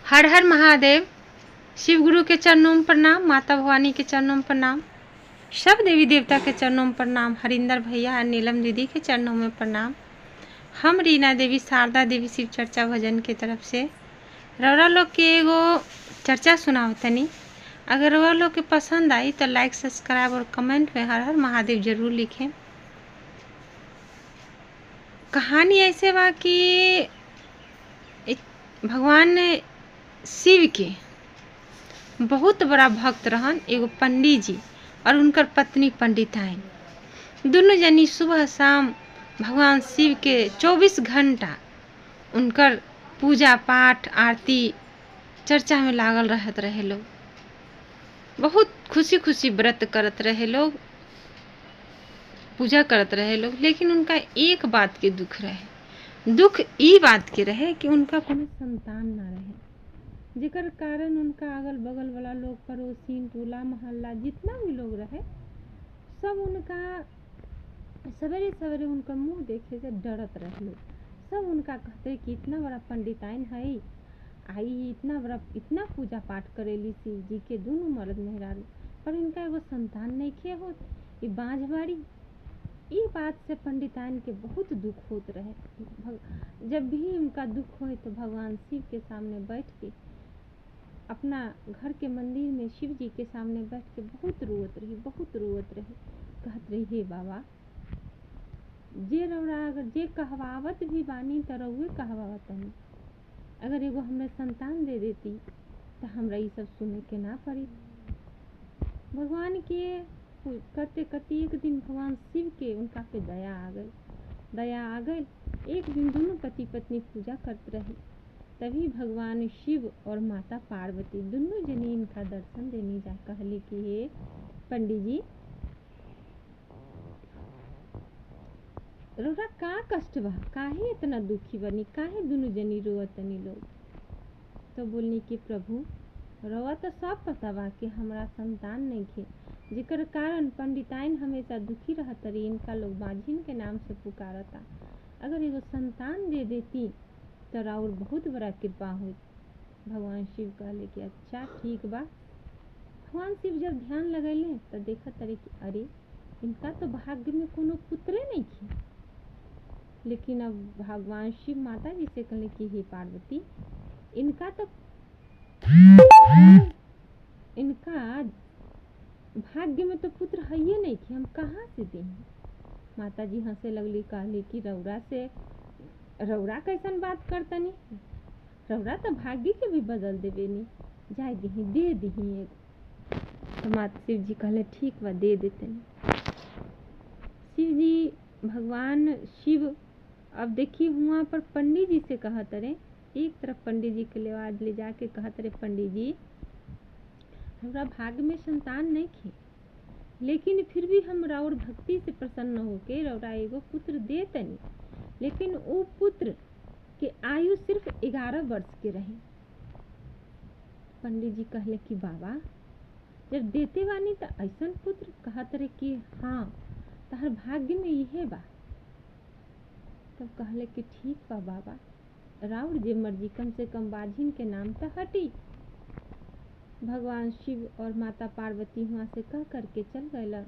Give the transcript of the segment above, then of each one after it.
हर हर महादेव। शिव गुरु के चरणों में प्रणाम, माता भवानी के चरणों में प्रणाम, सब देवी देवता के चरणों में प्रणाम, हरिंदर भैया और नीलम दीदी के चरणों में प्रणाम। हम रीना देवी शारदा देवी शिव चर्चा भजन के तरफ से रौरा लोग के एगो चर्चा सुनाओ तनी। अगर रौरा लोग के पसंद आई तो लाइक सब्सक्राइब और कमेंट में हर हर महादेव जरूर लिखें। कहानी ऐसे बा कि भगवान शिव के बहुत बड़ा भक्त रहन एगो पंडित जी और उनकर पत्नी पंडिताइन। दोनों जनी सुबह शाम भगवान शिव के 24 घंटा उनकर पूजा पाठ आरती चर्चा में लागल रहत रहे लोग। बहुत खुशी खुशी व्रत करत रहे लोग, पूजा करत रहे लोग। लेकिन उनका एक बात के दुख रहे। दुख ई बात के रहे कि उनका कोनो संतान ना रहे, जेकर कारण उनका अगल बगल वाला लोग, पड़ोसी, टोला मोहल्ला जितना भी लोग रहे, सब उनका सवेरे सवेरे उनका मुंह देखे से डरत रहे लोग। सब उनका कहते कि इतना बड़ा पंडिताइन है, आई इतना पूजा पाठ करेली शिव जी के, दोनों मर्द मेहरारू, पर इनका एगो संतान नहीं खे होत, ये बांझ बाड़ी। ये बात से पंडिताइन के बहुत दुख होत रहे। जब भी उनका दुख होए तो भगवान शिव के सामने बैठ के, अपना घर के मंदिर में शिव जी के सामने बैठ के बहुत रोत रही। कहत रही, हे बाबा, जे रौरा अगर जे कहवावत भी बानी तो रउए कहवावत नहीं। अगर एगो हमें संतान दे देती तो हमरा ये सब सुने के ना पड़ी। भगवान के करते करते एक दिन भगवान शिव के उनका पे दया आ गई। एक दिन दोनों पति पत्नी पूजा करते रहे, तभी भगवान शिव और माता पार्वती दोनों जनी इनका दर्शन देने जा कहले कि हे पंडित जी, रौरा का कष्ट बा, काहे इतना दुखी बनी, काहे दोनों जनी रोवतनी लोग। तो बोलनी कि प्रभु, रवा तो सब पता बा कि हमरा संतान नहीं खे, जेकर कारण पंडिताइन हमेशा दुखी रहत रही। इनका लोग बाझिन के नाम से पुकारता। अगर एगो संतान दे देती तो राउर बहुत बड़ा कृपा होत। भगवान शिव कहले कि अच्छा ठीक बा। भगवान शिव जब ध्यान लगैले तो देखत रहे कि अरे, इनका तो भाग्य में कोनो पुत्रे नहीं खे। लेकिन अब भगवान शिव माता जी से कहले कि हे पार्वती, इनका भाग्य में तो पुत्र है ही नहीं कि हम कहाँ से दें। माता जी हंसे लगली, कहली कि रौरा कैसन बात करतनी, रौरा तो भाग्य के भी बदल देवे नी, जाए दही दे दही एक। तो माता शिव जी कहले ठीक बा, दे देतनी। शिव जी भगवान शिव अब देखिए हुआ पर पंडित जी से कहत रहे, एक तरफ पंडित जी के लेवाज ले जाके कहत रहे, पंडित जी, हमरा भाग्य में संतान नहीं खे, लेकिन फिर भी हम राउर भक्ति से प्रसन्न होके रौरा एगो पुत्र दे तनी। लेकिन वो पुत्र के आयु सिर्फ 11 वर्ष के रहे। पंडित जी कहले कि बाबा, जब देते बानी तो ऐसन पुत्र। कहत रहे कि हाँ, तहर भाग्य में यह बा। तब कहले कि ठीक बा बाबा, राउर जे मर्जी, कम से कम बाझिन के नाम तो हटी। भगवान शिव और माता पार्वती वहाँ से कह करके चल गए।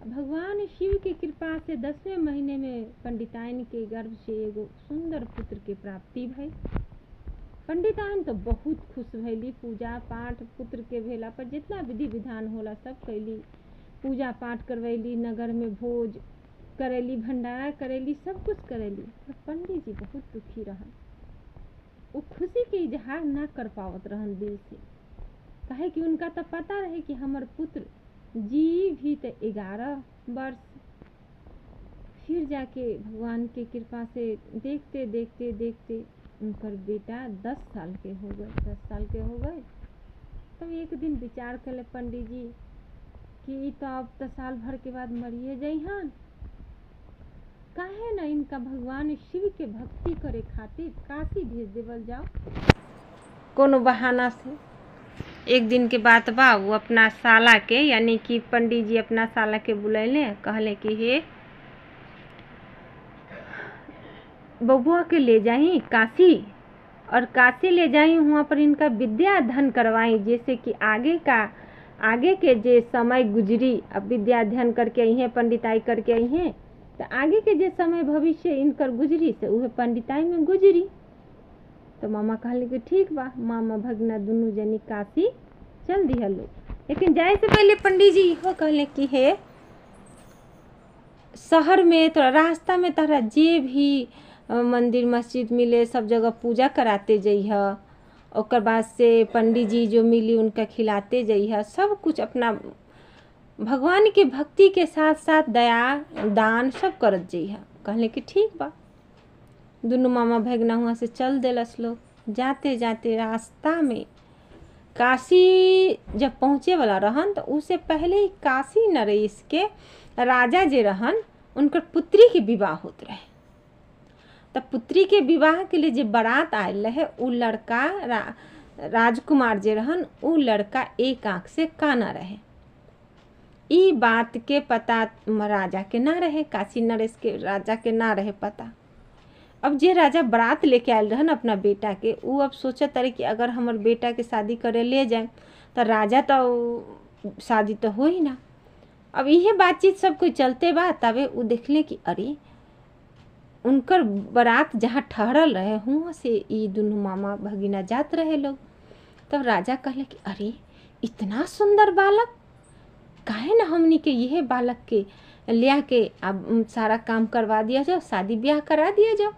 भगवान शिव की कृपा से 10वें महीने में पंडिताइन के गर्भ से एगो सुंदर पुत्र के प्राप्ति भई। पंडिताइन तो बहुत खुश भैली। पूजा पाठ पुत्र के भेला पर जितना विधि विधान होला सब कैली, पूजा पाठ करवैली, नगर में भोज करेली, भंडारा करेली, सब कुछ करेली। पर पंडित जी बहुत दुखी रहन। वो खुशी के इजहार ना कर पावत रहन दिल से, काहे कि उनका तो पता रहे कि हमर पुत्र जी भी तो 11 वर्ष। फिर जाके भगवान के कृपा से देखते देखते देखते उनकर बेटा 10 साल के हो गए। तब एक दिन विचार कले पंडित जी कि तो अब तो साल भर के बाद मरिए जइहन, काहे ना इनका भगवान शिव के भक्ति करे खातिर काशी भेज देवल जाओ कोनो बहाना से। एक दिन के बात बा, वो अपना साला के, यानी कि पंडित जी अपना साला के बुलैले, कहले कि हे बबुआ के ले जाई काशी और काशी ले जाई, वहाँ पर इनका विद्या अध्ययन करवाई, जैसे कि आगे के जे समय गुजरी, अब विद्या अध्ययन करके आई हैं, पंडिताई करके आई हैं, तो आगे के जे समय भविष्य इनकर गुजरी से उहे पंडिताई में गुजरी। तो मामा कहले कि ठीक बा। मामा भगना दोनों जनी काशी चल दिया लोग। लेकिन जाए से पहले पंडित जी इहो कहले कि हे शहर में तो रास्ता में तारा जे भी मंदिर मस्जिद मिले सब जगह पूजा कराते जइह, ओकर बाद से पंडित जी जो मिली उनका खिलाते जइह, सब कुछ अपना भगवान के भक्ति के साथ साथ दया दान सब करत जइह। कहले कि ठीक बा। दोनों मामा भगना हुआ से चल देलस लोग। जाते जाते रास्ता में काशी जब पहुँचे वाला रहन तो उससे पहले ही काशी नरेश के राजा जे रहन उनकर पुत्री के विवाह होत रहे। तब पुत्री के विवाह के लिए जे बारात आयल रहे उ लड़का राजकुमार जे रहन उ लड़का एक आँख से काना रहे। ई बात के पता राजा के ना रहे, काशी नरेश के राजा के ना रहे पता। अब जे राजा बारात लेके आयल रहन अपना बेटा के, उ अब सोचत रहे कि अगर हमर बेटा के शादी करे ले जाए तो राजा तो शादी तो हो ही ना। अब इहे बातचीत सब कोई चलते बा, तबे उ देखले कि अरे उनकर बारात जहाँ ठहरल रहे हुआ से ई दोनों मामा भगिना जात रहे लोग। तब राजा कहले कि अरे इतना सुंदर बालक, काहे ना हमनी के यह बालक के लिया के अब सारा काम करवा दिया जाओ, शादी ब्याह करा दिया जाओ।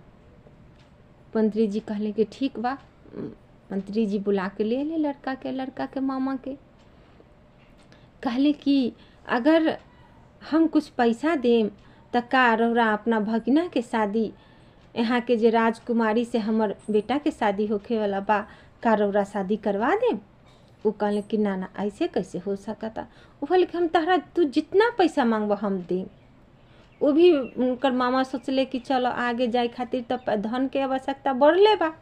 मंत्री जी कहले कि ठीक बा। मंत्री जी बुला के ले लड़का के मामा के। कहले कि अगर हम कुछ पैसा देम त का रौरा अपना भगिना के शादी, यहाँ के जे राजकुमारी से हमर बेटा के शादी होखे वाला बा, का रौरा शादी करवा देम। वो कहले कि ना ऐसे कैसे हो सकता। वो कहले कि हम तहरा तू जितना पैसा मांगबो हम देम। वो भी उनकर मामा सोचले कि चलो आगे जाए खातिर तब धन के आवश्यकता बढ़ले बा,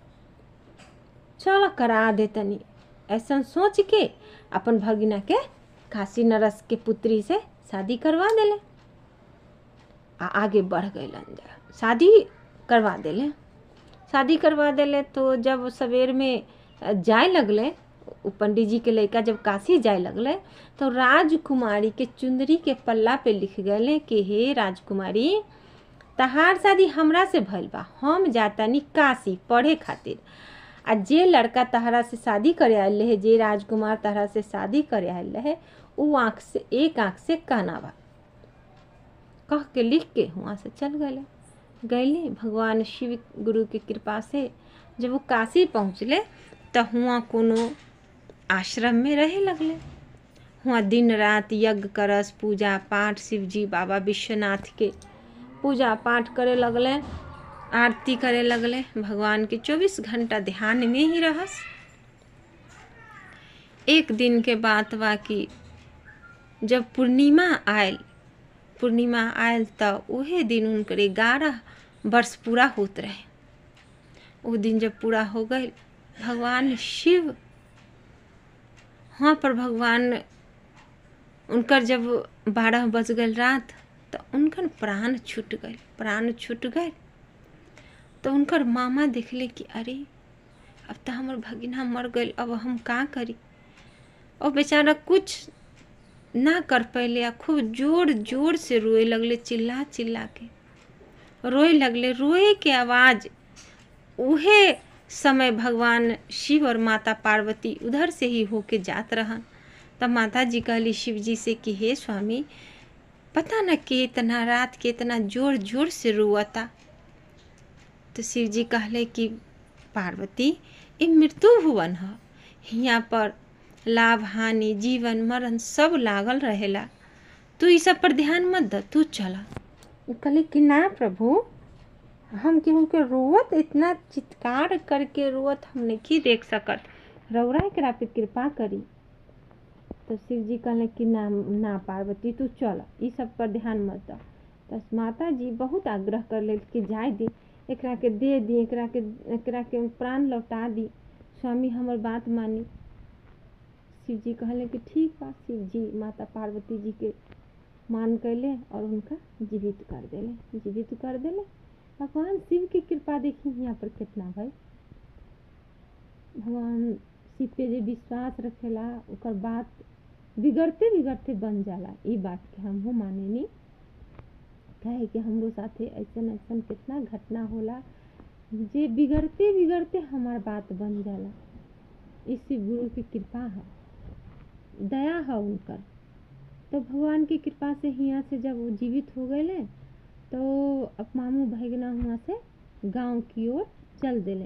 चलो करा दे तनी। ऐसा सोच के अपन भगिना के काशी नरेश के पुत्री से शादी करवा देले। आगे बढ़ गए, शादी करवा देले। तो जब सवेर में जाए लगले, पंडित जी के लड़का जब काशी जाए लगले तो राजकुमारी के चुंदरी के पल्ला पे लिख गए कि हे राजकुमारी, तहार शादी हमरा से भइल बा, हम जातानी काशी पढ़े खातिर। आ जे लड़का तहरा से शादी करे आयल रहे, जे राजकुमार तहरा से शादी करे आयल रहे, उ एक आँख से काना बा। कह के लिख के वहाँ से चल गए। भगवान शिव गुरु की कृपा से जब वो काशी पहुँचले तो हुआ कोनो आश्रम में रहे लगले। हुआ दिन रात यज्ञ करस, पूजा पाठ, शिव जी बाबा विश्वनाथ के पूजा पाठ करे लगले, आरती करे लगले। भगवान के 24 घंटा ध्यान में ही रहस। एक दिन के बात बा कि जब पूर्णिमा आयल तो उहे दिन उनकर 11 वर्ष पूरा होत रहे। वो दिन जब पूरा हो गए, भगवान शिव वहाँ पर भगवान उनकर जब 12 बज गए रात, तो उनकर प्राण छूट गए। तो उनकर मामा देखले कि अरे अब तो हमर भगिना मर गई, अब हम का करी। और बेचारा कुछ ना कर पहले, खूब जोर जोर से रोए लगले, चिल्ला के रोए लगले। रोए के आवाज़ उहे समय भगवान शिव और माता पार्वती उधर से ही होके जात रहन। तब माता जी कहली शिव जी से कि हे स्वामी, पता न कि इतना रात के इतना जोर जोर से रोता। तो शिव जी कहले कि पार्वती, ये मृत्यु भुवन है, यहाँ पर लाभ हानि जीवन मरण सब लागल रहेला, तू इस सब पर ध्यान मत द, तू चला। कहले कि ना प्रभु, हम केहू के रोवत इतना चित्कार करके रोवत हम नहीं देख सकत, रौरा एकरा पे कृपा करी। तो शिव जी कहले कि ना पार्वती, तू चल, इस सब पर ध्यान मत द। तो माता जी बहुत आग्रह कर ले कि जाए दी, एकरा के दे दी, एकरा के प्राण लौटा दी, स्वामी हमर बात मानी। शिव जी कहले कि ठीक बा। शिव जी माता पार्वती जी के मान कैले और उनका जीवित कर देले। भगवान शिव की कृपा देखी यहाँ पर कितना भाई। भगवान शिव पे जे विश्वास रखेला ओकर बात बिगड़ते बिगड़ते बन जाला। ई बात के हमहू मानेनी, काहे कि हमरो साथे ऐसन ऐसन कितना घटना होला जे बिगड़ते बिगड़ते हमार बात बन जाला। ई शिव गुरु की कृपा है, दया है उनकर। तो भगवान की कृपा से हियाँ से जब वो जीवित हो गए तो अब मामू भैगना हुआ से गांव की ओर चल देले।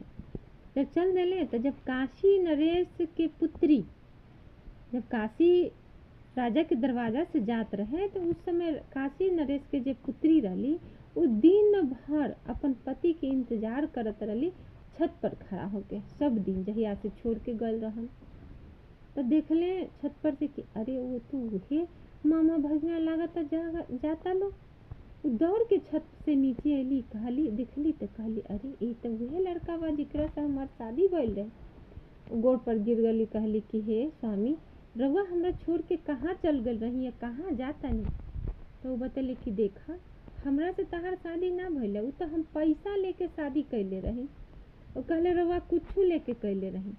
जब चल देले तो जब काशी नरेश के पुत्री जब काशी राजा के दरवाजा से जात रहे तो उस समय काशी नरेश के जे पुत्री रहली वो दिन भर अपन पति के इंतजार करत रहली छत पर खड़ा होके। सब दिन जहिया से छोड़ के गल रहन तो देखले छत पर से कि अरे वो तो उहे मामा भगना लागता जाता लो। दौड़ के छत से नीचे अली, कहली देखली तो कहली अरे ये तो वह लड़का बा जिकरा से हमार शादी भइल रहे। गोड़ पर गिर गली, कहली कि हे स्वामी रउआ हमरा छोड़ के कहाँ चल गल रही है, कहाँ जाता नहीं। तो वो बतले कि देखा हमरा से तहार शादी ना भइल, वो तो हम पैसा लेके शादी कैले रही। वो कहले रउआ कुछ लेके कैले रही,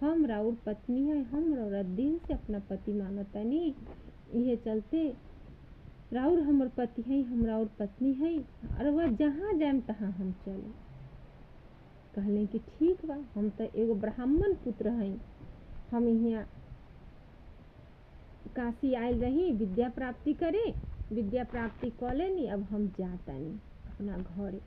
हम राउर पत्नी है, हम रउरा दिल से अपना पति मानतानी, इहे चलते राउर हमर पति है, हम राउर पत्नी है, और वह जहाँ जाएम तहाँ हम चले। कहले कि ठीक बा, हम तो एगो ब्राह्मण पुत्र हैं, हम यहाँ काशी आयल रही विद्या प्राप्ति करे, विद्या प्राप्ति कर लेनी, अब हम जातानी अपना घरे।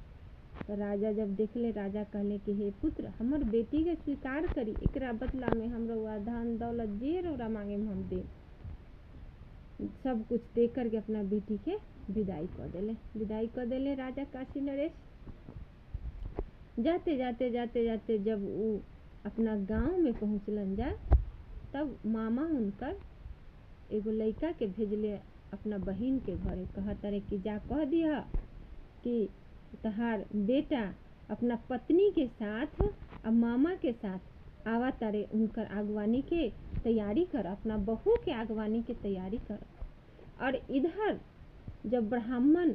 तो राजा जब देखले, राजा कहले कि हे पुत्र हमर बेटी के स्वीकार करी, एकरा बदला में हम रउआ धन दौलत जे रउरा मांगे हम दे। सब कुछ दे करके अपना बेटी के विदाई कर देले राजा काशी नरेश। जाते जाते जाते जाते जब वो अपना गांव में पहुँचलन जा तब मामा उनकर एगो लड़का के भेजले अपना बहिन के घरे। कहत रहे कि जा कह दिया कि तहार बेटा अपना पत्नी के साथ और मामा के साथ आवा तारे, उनकर आगवानी के तैयारी कर, अपना बहू के आगवानी के तैयारी कर। और इधर जब ब्राह्मण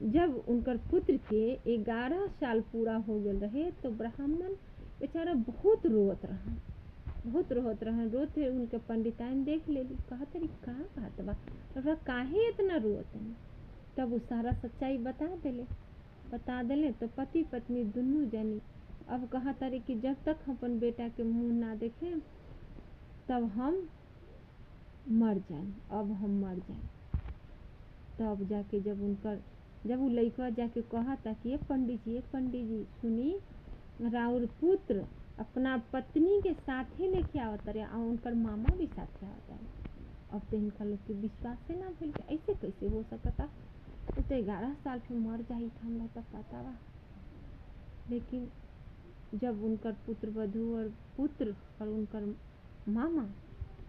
जब उनकर पुत्र के 11 साल पूरा हो गए रहे तो ब्राह्मण बेचारा बहुत रोत रहा रोते। उनके पंडिताइन देख लेली, कहत रही का बात बा, तोरा काहे इतना रोत है। तब वो सारा सच्चाई बता देले तो पति पत्नी दोनों जनी अब कहत रही कि जब तक अपन बेटा के मुंह ना देखे तब हम मर जाए, अब हम मर जाए। तब जाके जब वो लड़का जाके कहता कि ये पंडित जी सुनी, राउर पुत्र अपना पत्नी के साथे लेके आवत रहे और उनकर मामा भी साथे आवत रहे। अब तो इनका लोग के विश्वास से ना भइल, ऐसे कैसे हो सकता, वो तो 11 साल पे मर जाई था, हमरा तो पता बा। लेकिन जब उनकर पुत्र वधू और पुत्र और उनकर मामा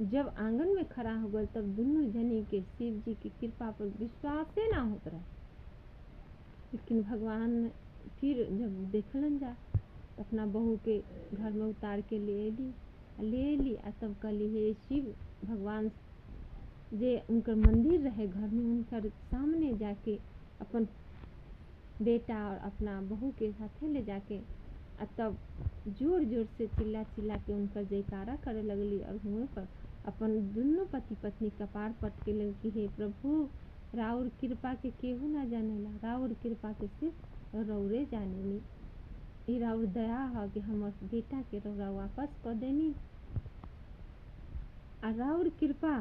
जब आंगन में खड़ा हो गए तब दोनों जनी के शिव जी की कृपा पर विश्वास से ना होत रहे। लेकिन भगवान फिर जब देखलन जा अपना बहू के घर में उतार के ले ली आ तब कहली हे शिव भगवान जे उनकर मंदिर रहे घर में उनकर सामने जाके अपन बेटा और अपना बहू के साथे ले जाके आ तब जोर जोर से चिल्ला के उनकर जयकारा करे लगली और हुए पर अपन दोनों पति पत्नी कपार पटके लग कि हे प्रभु राउर कृपा के केहू ना जानेला, राउर कृपा के सिर्फ रउरे जानेनी। ई राउर दया है कि हमर बेटा के रउरा वापस कर देनी। आ राउर कृपा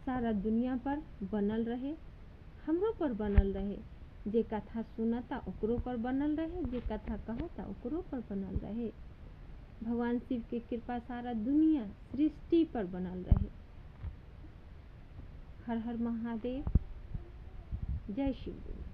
सारा दुनिया पर बनल रहे, हमरो पर बनल रहे, जे कथा सुनता ओकरो पर बनल रहे, जे कथा कहता ओकरो पर बनल रहे। भगवान शिव के कृपा सारा दुनिया सृष्टि पर बनल रहे। हर हर महादेव, जय शिव गुरु।